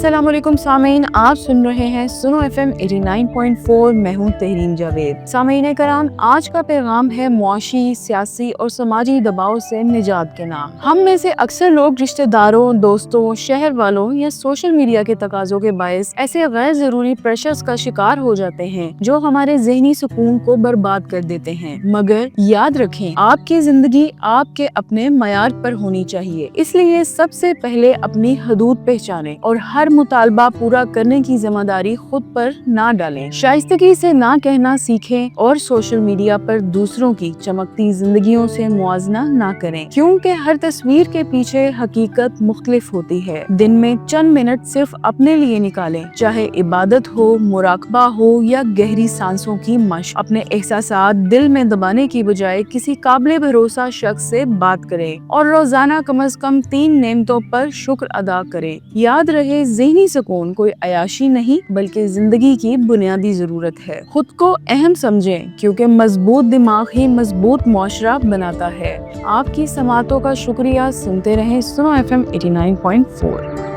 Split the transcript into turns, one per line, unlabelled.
السلام علیکم سامعین، آپ سن رہے ہیں سنو FM 89.4۔ میں ہوں تحرین جاوید۔ سامعین کرام، آج کا پیغام ہے معاشی، سیاسی اور سماجی دباؤ سے نجات کے نام۔ ہم میں سے اکثر لوگ رشتہ داروں، دوستوں، شہر والوں یا سوشل میڈیا کے تقاضوں کے باعث ایسے غیر ضروری پریشرز کا شکار ہو جاتے ہیں جو ہمارے ذہنی سکون کو برباد کر دیتے ہیں۔ مگر یاد رکھیں، آپ کی زندگی آپ کے اپنے معیار پر ہونی چاہیے، اس لیے سب سے پہلے اپنی حدود پہچانیں اور ہر مطالبہ پورا کرنے کی ذمہ داری خود پر نہ ڈالیں۔ شائستگی سے نہ کہنا سیکھیں اور سوشل میڈیا پر دوسروں کی چمکتی زندگیوں سے موازنہ نہ کریں، کیونکہ ہر تصویر کے پیچھے حقیقت مختلف ہوتی ہے۔ دن میں چند منٹ صرف اپنے لیے نکالیں، چاہے عبادت ہو، مراقبہ ہو یا گہری سانسوں کی مشق۔ اپنے احساسات دل میں دبانے کی بجائے کسی قابل بھروسہ شخص سے بات کریں اور روزانہ کم از کم 3 نعمتوں پر شکر ادا کریں۔ یاد رہے، ذہنی سکون کوئی عیاشی نہیں بلکہ زندگی کی بنیادی ضرورت ہے۔ خود کو اہم سمجھیں، کیونکہ مضبوط دماغ ہی مضبوط معاشرہ بناتا ہے۔ آپ کی سماعتوں کا شکریہ۔ سنتے رہیں سنو FM 89.4۔